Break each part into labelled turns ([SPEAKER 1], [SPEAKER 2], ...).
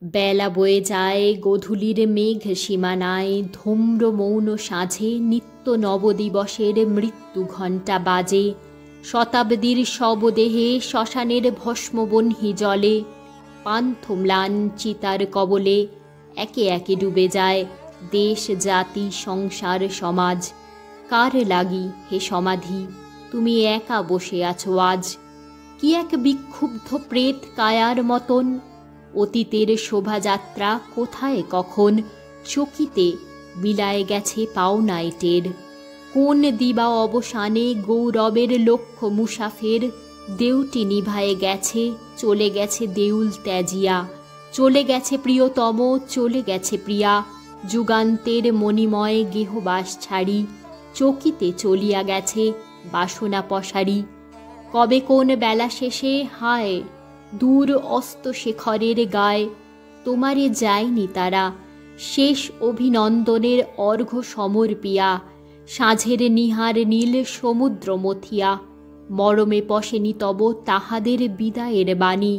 [SPEAKER 1] বেলা বয়ে যায় গোধূলির মেঘ সীমানায়, ধূম্র মৌন সাঁঝে নিত্য নবদিবসের মৃত্যু ঘণ্টা বাজে। শতাব্দীর শবদেহে শ্মশানের ভস্মবহ্নি জলে, পান্থ ম্লান চিতার কবলে একে একে ডুবে যায় দেশ, জাতি, সংসার, সমাজ। কার লাগি হে সমাধি তুমি একা বসে আছো আজ? কি এক বিক্ষুব্ধ প্রেত কায়ার মতন, অতীতের শোভাযাত্রা কোথায় কখন চকিতে বিলায় গেছে পাওনায় টের। কোন দিবা অবসানে গৌরবের লক্ষ্য মুসাফের, দেউটি নিভায়ে গেছে, চলে গেছে দেউল ত্যাজিয়া। চলে গেছে প্রিয়তম, চলে গেছে প্রিয়া, যুগান্তের মণিময় গেহবাস ছাড়ি। চকিতে চলিয়া গেছে বাসনা পসারি। কবে কোন বেলা শেষে হায় দূর অস্ত শেখরের গায়ে, তোমারে যায়নি তারা শেষ অভিনন্দনের অর্ঘ্য সমর্পিয়া। সাঁঝের নিহার নীল সমুদ্র মথিয়া, মরমে পশেনি তব তাহাদের বিদায়ের বাণী।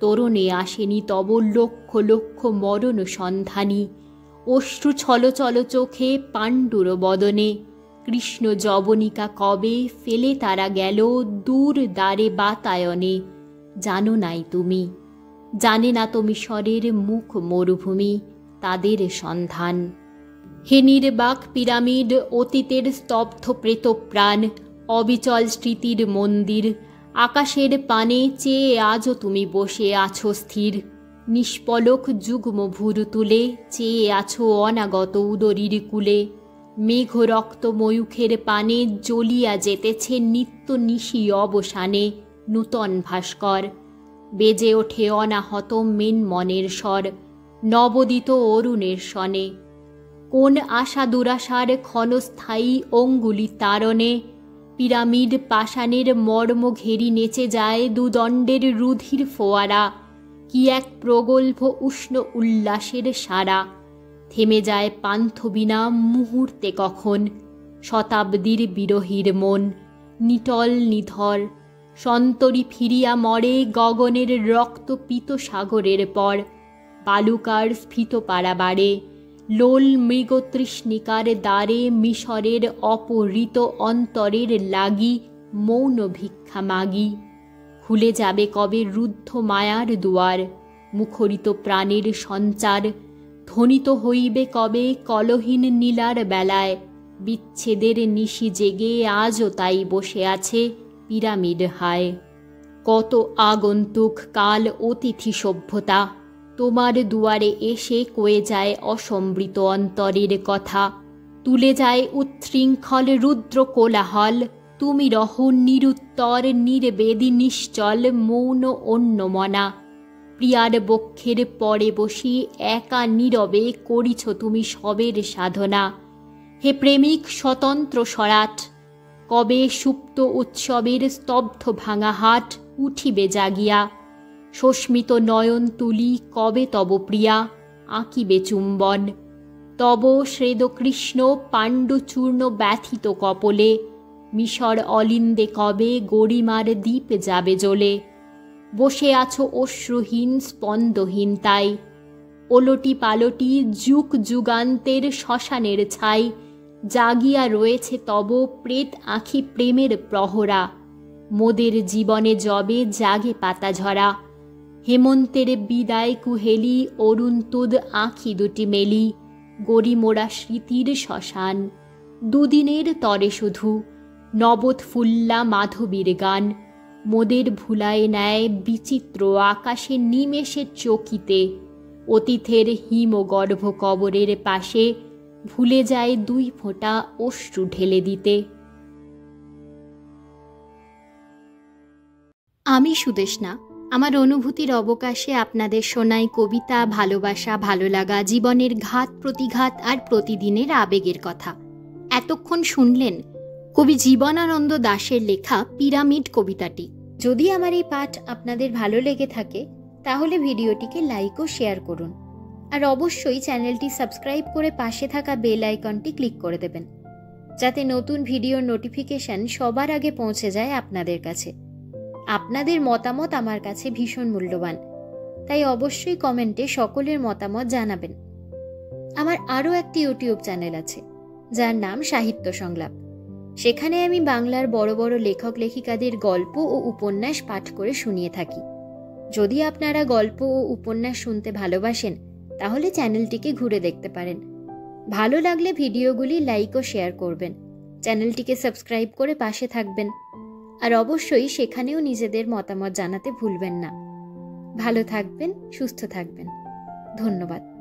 [SPEAKER 1] তরুণে আসেনি তব লক্ষ লক্ষ মরণ সন্ধানী। অশ্রু ছলচল চোখে পাণ্ডুর বদনে, কৃষ্ণ যবনিকা কবে ফেলে তারা গেল দূর দ্বারে বাতায়নে। জানো নাই তুমি, জানে না তো মিশরের মুখ মরুভূমি তাদের সন্ধান। হে নির্বাক পিরামিড, অতীতের স্তব্ধ প্রেতপ্রাণ, অবিচল স্মৃতির মন্দির, আকাশের পানে চেয়ে আজও তুমি বসে আছো স্থির। নিষ্পলক যুগ্ম ভুরু তুলে চেয়ে আছো অনাগত উদরীর কূলে। মেঘ রক্ত ময়ূখের পানে জ্বলিয়া যেতেছে নিত্য নিশি অবসানে নূতন ভাস্কর। বেজে ওঠে অনাহত মেন মনের স্বর, নবদিত অরুণের সনে। কোন আশা দুরাশার ক্ষণস্থায়ী অঙ্গুলি তারণে, পিরামিড পাষাণের মর্ম ঘেরি নেচে যায় দুদণ্ডের রুধির ফোয়ারা। কি এক প্রগল্ভ উষ্ণ উল্লাসের সারা, থেমে যায় পান্থবিনা মুহূর্তে কখন। শতাব্দীর বিরহীর মন নিটল নিধর, সন্তরী ফিরিয়া মরে গগনের রক্ত পীত সাগরের পর। বালুকার স্ফীত পাড়াবাড়ে লোল মৃগতৃষ্ণিকার দ্বারে, মিশরের অপহৃত অন্তরের লাগি মৌন ভিক্ষা মাগি। খুলে যাবে কবে রুদ্ধ মায়ার দুয়ার, মুখরিত প্রাণের সঞ্চার। ধ্বনিত হইবে কবে কলহীন নীলার বেলায়, বিচ্ছেদের নিশি জেগে আজও তাই বসে আছে পিরামিড হায়। কত আগন্তুক কাল অতিথি সভ্যতা তোমার দুয়ারে এসে কয়ে যায় অসম্বৃত অন্তরের কথা। তুলে যায় উচ্ছৃঙ্খল রুদ্র কোলাহল, তুমি রহ নিরুত্তর নির্বেদী নিশ্চল মৌন অন্যমনা। প্রিয়ার বক্ষের পরে বসি একা নীরবে করিছ তুমি সবের সাধনা। হে প্রেমিক স্বতন্ত্র সরাট, কবে সুপ্ত উৎসবের স্তব্ধ ভাঙা হাট উঠিবে জাগিয়া। সস্মিত নয়ন তুলি কবে তব প্রিয়া আঁকিবে চুম্বন। তব শ্রেদকৃষ্ণ পাণ্ডুচূর্ণ ব্যথিত কপলে, মিশর অলিন্দে কবে গরিমার দ্বীপ যাবে জ্বলে। বসে আছো অশ্রুহীন স্পন্দহীন তাই, ওলটি পালটি যুগ যুগান্তের শ্মশানের ছাই। জাগিয়া রয়েছে তব প্রেত আঁখি প্রেমের প্রহরা, মোদের জীবনে যবে জাগে পাতা ঝরা। হেমন্তের বিদায় কুহেলি অরুণতুদ আঁখি দুটি মেলি, গরিমোড়া স্মৃতির শ্মশান। দুদিনের তরে শুধু নবদ ফুল্লা মাধবীর গান, মোদের ভুলায় নেয় বিচিত্র আকাশে নিমেষে চকিতে। অতীতের হিমগর্ভ কবরের পাশে ভুলে যায় দুই ফোঁটা অশ্রু ঢেলে দিতে।
[SPEAKER 2] আমি সুদেষ্ণা আমার অনুভূতির অবকাশে আপনাদের শোনাই কবিতা, ভালোবাসা, ভালো লাগা, জীবনের ঘাত প্রতিঘাত আর প্রতিদিনের আবেগের কথা। এতক্ষণ শুনলেন কবি জীবনানন্দ দাশের লেখা পিরামিড কবিতাটি। যদি আমার এই পাঠ আপনাদের ভালো লেগে থাকে তাহলে ভিডিওটিকে লাইক ও শেয়ার করুন, আর অবশ্যই চ্যানেলটি সাবস্ক্রাইব করে পাশে থাকা বেল আইকনটি ক্লিক করে দেবেন, যাতে নতুন ভিডিওর নোটিফিকেশন সবার আগে পৌঁছে যায় আপনাদের কাছে। আপনাদের মতামত আমার কাছে ভীষণ মূল্যবান, তাই অবশ্যই কমেন্টে সকলের মতামত জানাবেন। আমার আরও একটি ইউটিউব চ্যানেল আছে, যার নাম সাহিত্য সংলাপ। সেখানে আমি বাংলার বড় বড় লেখক লেখিকাদের গল্প ও উপন্যাস পাঠ করে শুনিয়ে থাকি। যদি আপনারা গল্প ও উপন্যাস শুনতে ভালোবাসেন, তাহলে চ্যানেলটিকে ঘুরে দেখতে পারেন। ভালো লাগলে ভিডিওগুলি লাইক ও শেয়ার করবেন, চ্যানেলটিকে সাবস্ক্রাইব করে পাশে থাকবেন, আর অবশ্যই সেখানেও নিজেদের মতামত জানাতে ভুলবেন না। ভালো থাকবেন, সুস্থ থাকবেন। ধন্যবাদ।